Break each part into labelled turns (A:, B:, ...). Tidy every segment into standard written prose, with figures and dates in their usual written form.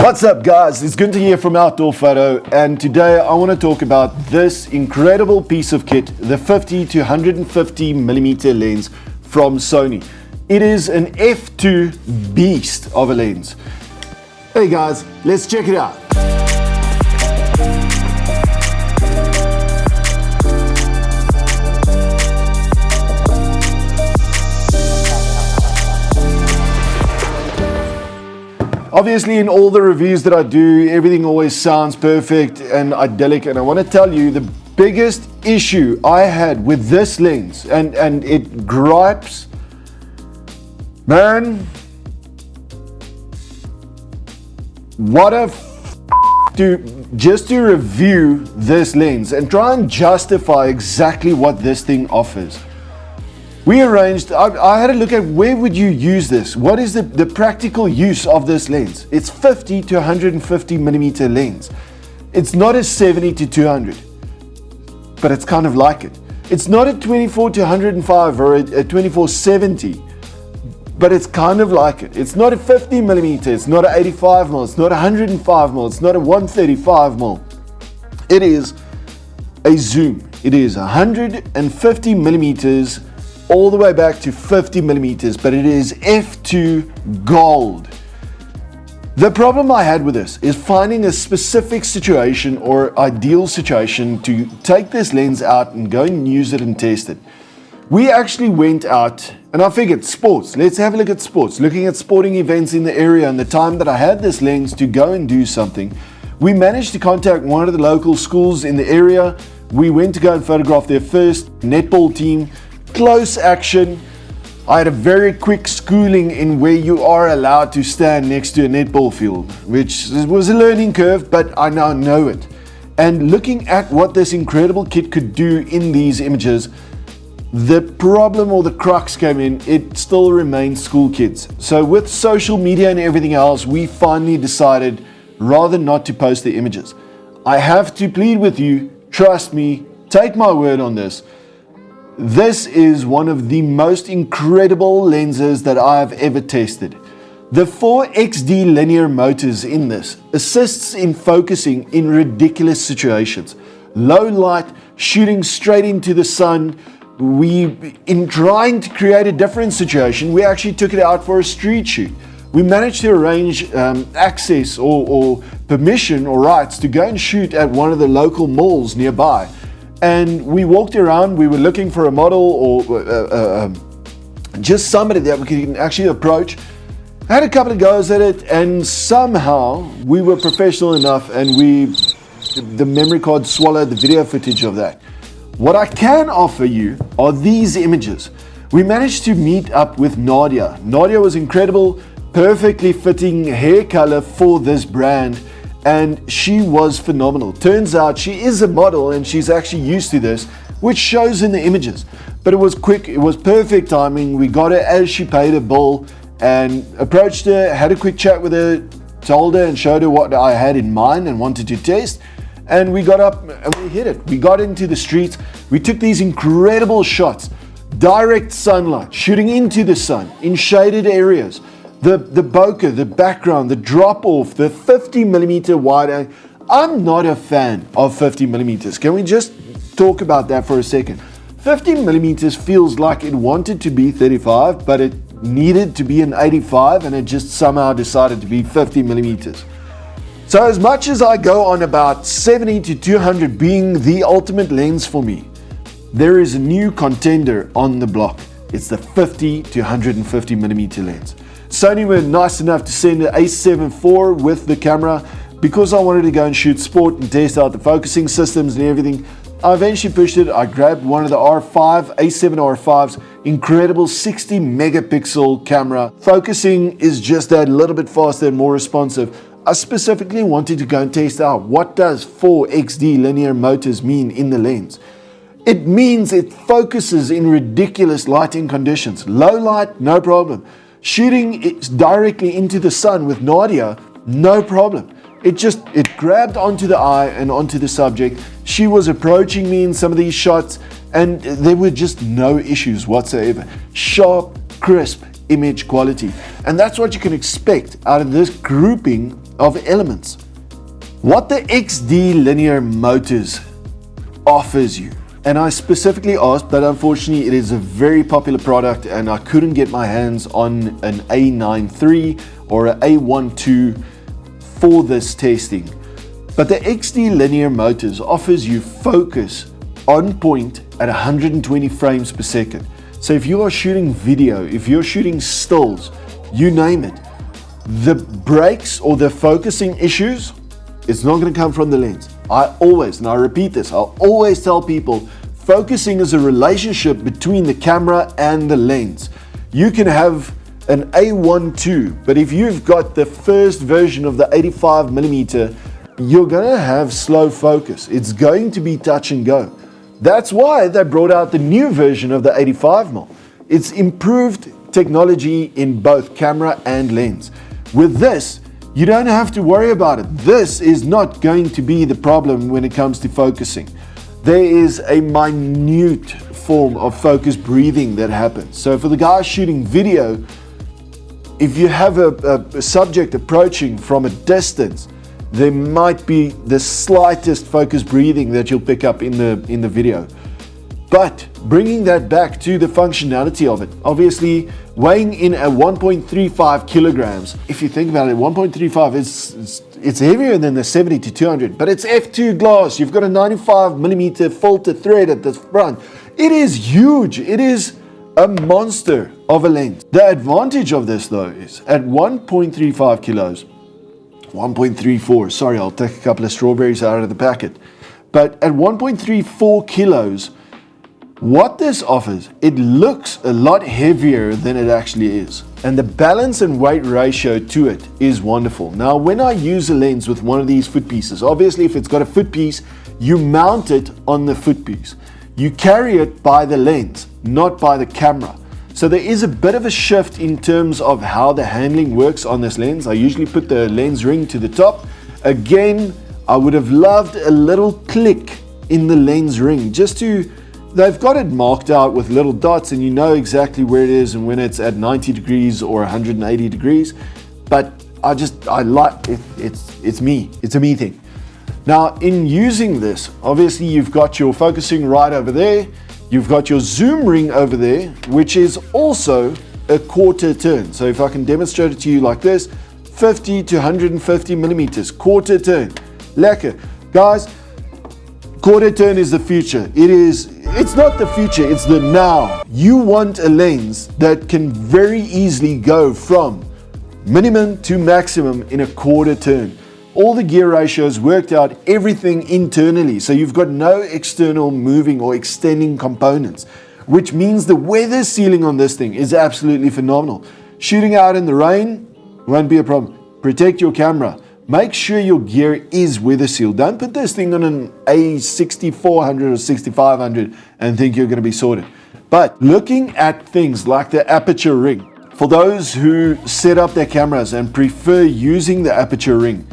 A: What's up guys, it's Gunther here from Outdoorphoto, and today I want to talk about this incredible piece of kit, the 50-150mm lens from Sony. It is an f2 beast of a lens. Hey guys, let's check it out. Obviously, in all the reviews that I do, everything always sounds perfect and idyllic, and I want to tell you the biggest issue I had with this lens, and it gripes, man, what a just to review this lens and try and justify exactly what this thing offers. We arranged, I had a look at where would you use this? What is the practical use of this lens? It's 50-150mm lens. It's not a 70-200, but it's kind of like it. It's not a 24-105 or a 24-70, but it's kind of like it. It's not a 50mm, it's not an 85mm, it's not a 105mm, it's not a 135mm. It is a zoom. It is 150mm all the way back to 50mm, but it is f2 gold. The problem I had with this is finding a specific situation or ideal situation to take this lens out and go and use it and test it. We actually went out and I figured sports, let's have a look at sports, looking at sporting events in the area, and the time that I had this lens to go and do something, we managed to contact one of the local schools in the area. We went to go and photograph their first netball team. Close action. I had a very quick schooling in where you are allowed to stand next to a netball field, which was a learning curve, but I now know it. And looking at what this incredible kit could do in these images, the problem or the crux came in, it still remains school kids. So with social media and everything else, we finally decided rather not to post the images. I have to plead with you, trust me, take my word on this. This is one of the most incredible lenses that I have ever tested. The 4XD linear motors in this assists in focusing in ridiculous situations. Low light, shooting straight into the sun. In trying to create a different situation, we actually took it out for a street shoot. We managed to arrange access or permission or rights to go and shoot at one of the local malls nearby. And we walked around, we were looking for a model or just somebody that we can actually approach. I had a couple of goes at it, and somehow we were professional enough and the memory card swallowed the video footage of that. What I can offer you are these images. We managed to meet up with Nadia. Nadia was incredible, perfectly fitting hair color for this brand. And she was phenomenal. Turns out she is a model and she's actually used to this, which shows in the images. But it was quick, it was perfect timing. We got her as she paid a bill and approached her, had a quick chat with her, told her and showed her what I had in mind and wanted to test. And we got up and we hit it. We got into the streets. We took these incredible shots, direct sunlight, shooting into the sun in shaded areas. The bokeh, the background, the drop off, the 50mm wide angle. I'm not a fan of 50mm. Can we just talk about that for a second? 50mm feels like it wanted to be 35, but it needed to be an 85, and it just somehow decided to be 50mm. So as much as I go on about 70-200 being the ultimate lens for me, there is a new contender on the block. It's the 50-150mm lens. Sony were nice enough to send an A7 IV with the camera. Because I wanted to go and shoot sport and test out the focusing systems and everything, I eventually pushed it. I grabbed one of the R5, A7 R5's incredible 60 megapixel camera. Focusing is just that little bit faster and more responsive. I specifically wanted to go and test out what does 4XD linear motors mean in the lens. It means it focuses in ridiculous lighting conditions. Low light, no problem. Shooting it directly into the sun with Nadia, no problem. It grabbed onto the eye and onto the subject. She was approaching me in some of these shots and there were just no issues whatsoever. Sharp, crisp image quality. And that's what you can expect out of this grouping of elements. What the XD linear motors offers you, and I specifically asked, but unfortunately it is a very popular product and I couldn't get my hands on an A9 III or an A12 for this testing. But the XD linear motors offers you focus on point at 120 frames per second. So if you are shooting video, if you're shooting stills, you name it, the breaks or the focusing issues, it's not going to come from the lens. I always, and I repeat this, I'll always tell people, focusing is a relationship between the camera and the lens. You can have an A12, but if you've got the first version of the 85mm, you're going to have slow focus. It's going to be touch and go. That's why they brought out the new version of the 85mm. It's improved technology in both camera and lens. With this, you don't have to worry about it. This is not going to be the problem when it comes to focusing. There is a minute form of focus breathing that happens. So for the guys shooting video, if you have a subject approaching from a distance, there might be the slightest focus breathing that you'll pick up in the video. But bringing that back to the functionality of it, obviously weighing in at 1.35 kilograms. If you think about it, 1.35 it's heavier than the 70-200, but it's f2 glass. You've got a 95mm filter thread at the front. It is huge. It is a monster of a lens. The advantage of this though is at 1.35 kilos, 1.34, sorry, I'll take a couple of strawberries out of the packet. But at 1.34 kilos, what this offers, it looks a lot heavier than it actually is. And the balance and weight ratio to it is wonderful. Now, when I use a lens with one of these foot pieces, obviously if it's got a foot piece, you mount it on the foot piece. You carry it by the lens, not by the camera. So there is a bit of a shift in terms of how the handling works on this lens. I usually put the lens ring to the top. Again, I would have loved a little click in the lens ring just to, they've got it marked out with little dots and you know exactly where it is and when it's at 90 degrees or 180 degrees. But I like it, it's me, it's a me thing. Now in using this, obviously you've got your focusing right over there. You've got your zoom ring over there, which is also a quarter turn. So if I can demonstrate it to you like this, 50 to 150 millimeters, quarter turn. Lekker. Guys, quarter turn is the future. It's not the future, it's the now. You want a lens that can very easily go from minimum to maximum in a quarter turn. All the gear ratios worked out, everything internally. So you've got no external moving or extending components, which means the weather sealing on this thing is absolutely phenomenal. Shooting out in the rain won't be a problem. Protect your camera. Make sure your gear is weather sealed. Don't put this thing on an A6400 or 6500 and think you're going to be sorted. But looking at things like the aperture ring, for those who set up their cameras and prefer using the aperture ring,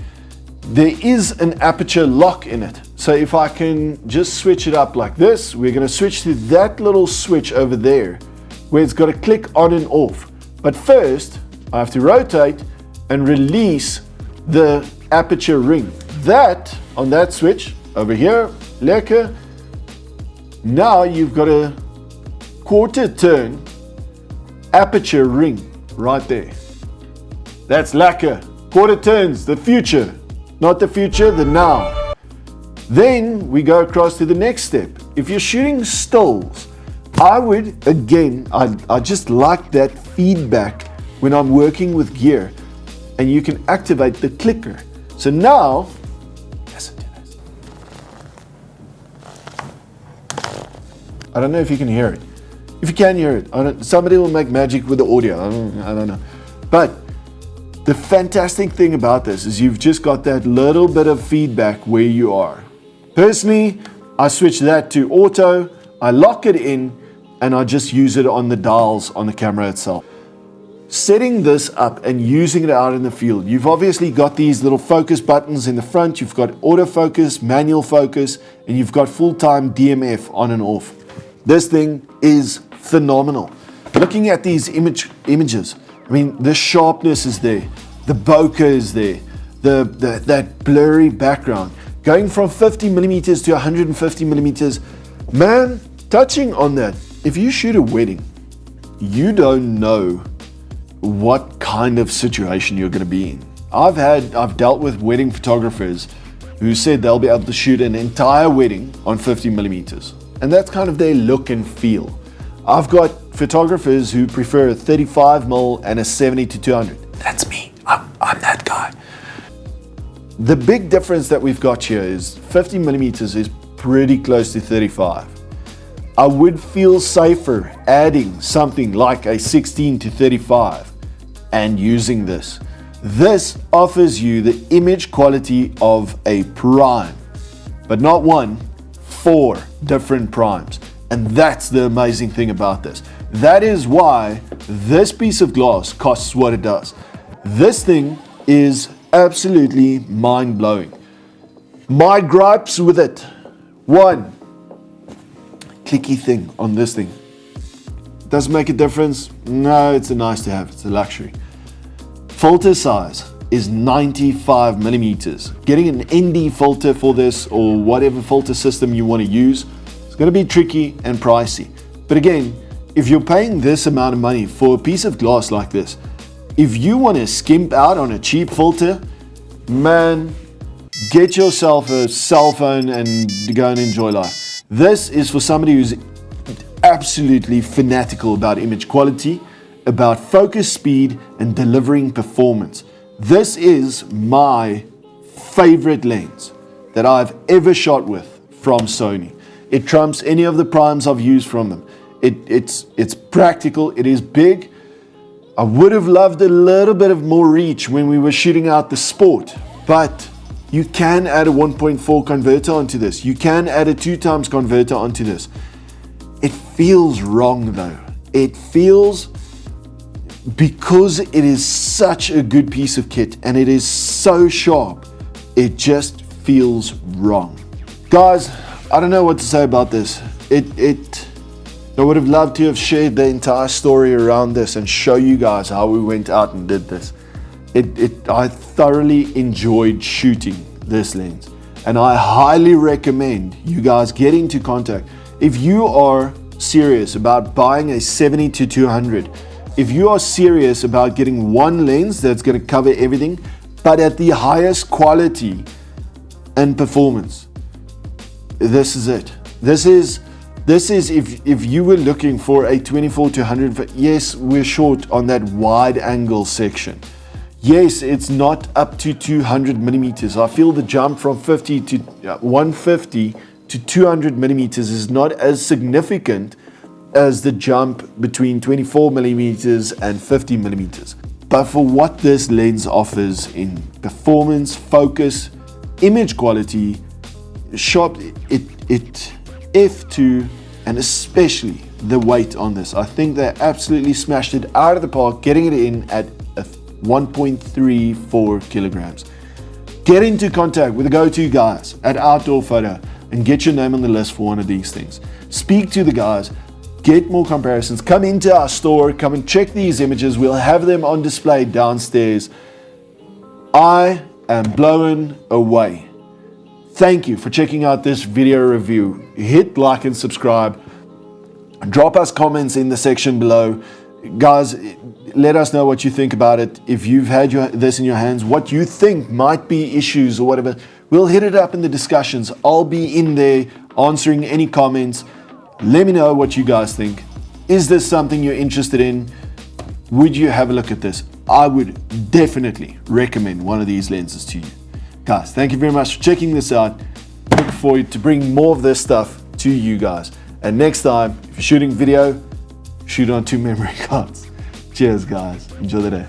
A: there is an aperture lock in it. So if I can just switch it up like this, we're going to switch to that little switch over there where it's got to click on and off. But first, I have to rotate and release the aperture ring. That, on that switch over here, lekker. Now you've got a quarter turn aperture ring right there. That's lekker. Quarter turns, the future. Not the future, the now. Then we go across to the next step. If you're shooting stills, I would, again, I just like that feedback when I'm working with gear and you can activate the clicker. So now, listen to this. I don't know if you can hear it. If you can hear it, somebody will make magic with the audio. I don't know. But the fantastic thing about this is you've just got that little bit of feedback where you are. Personally, I switch that to auto, I lock it in, and I just use it on the dials on the camera itself. Setting this up and using it out in the field, you've obviously got these little focus buttons in the front, you've got autofocus, manual focus, and you've got full-time DMF on and off. This thing is phenomenal. Looking at these images, I mean, the sharpness is there, the bokeh is there, that blurry background. Going from 50mm to 150mm, man, touching on that, if you shoot a wedding, you don't know what kind of situation you're going to be in. I've dealt with wedding photographers who said they'll be able to shoot an entire wedding on 50mm, and that's kind of their look and feel. I've got photographers who prefer a 35mm and a 70-200. That's me. I'm that guy. The big difference that we've got here is 50mm is pretty close to 35. I would feel safer adding something like a 16-35 and using this. This offers you the image quality of a prime, but not one, 4 different primes. And that's the amazing thing about this. That is why this piece of glass costs what it does. This thing is absolutely mind-blowing. My gripes with it: 1, clicky thing on this thing. Does it make a difference? No, it's a nice to have, it's a luxury. Filter size is 95mm. Getting an ND filter for this, or whatever filter system you want to use, it's going to be tricky and pricey. But again, if you're paying this amount of money for a piece of glass like this, if you want to skimp out on a cheap filter, man, get yourself a cell phone and go and enjoy life. This is for somebody who's absolutely fanatical about image quality, about focus speed and delivering performance. This is my favorite lens that I've ever shot with from Sony. It trumps any of the primes I've used from them. It's practical, it is big. I would have loved a little bit of more reach when we were shooting out the sport, but you can add a 1.4 converter onto this. You can add a 2x converter onto this. It feels wrong though. It feels, because it is such a good piece of kit and it is so sharp, it just feels wrong. Guys, I don't know what to say about this. I would have loved to have shared the entire story around this and show you guys how we went out and did this. I thoroughly enjoyed shooting this lens, and I highly recommend you guys get into contact. If you are serious about buying a 70-200, if you are serious about getting one lens that's going to cover everything, but at the highest quality and performance, this is it. This is if you were looking for a 24-100, yes, we're short on that wide angle section. Yes, it's not up to 200mm. I feel the jump from 50 to 150 to 200mm is not as significant as the jump between 24mm and 50mm. But for what this lens offers in performance, focus, image quality, sharp, f2, and especially the weight on this, I think they absolutely smashed it out of the park, getting it in at 1.34 kilograms. Get into contact with the go-to guys at Outdoorphoto and get your name on the list for one of these things. Speak to the guys, get more comparisons, come into our store, come and check these images. We'll have them on display downstairs. I am blown away. Thank you for checking out this video review. Hit like and subscribe. Drop us comments in the section below. Guys, let us know what you think about it. If you've had this in your hands, what you think might be issues or whatever, we'll hit it up in the discussions. I'll be in there answering any comments. Let me know what you guys think. Is this something you're interested in? Would you have a look at this? I would definitely recommend one of these lenses to you. Guys, thank you very much for checking this out. Look forward to bring more of this stuff to you guys. And next time, if you're shooting video, shoot on 2 memory cards. Cheers, guys. Enjoy the day.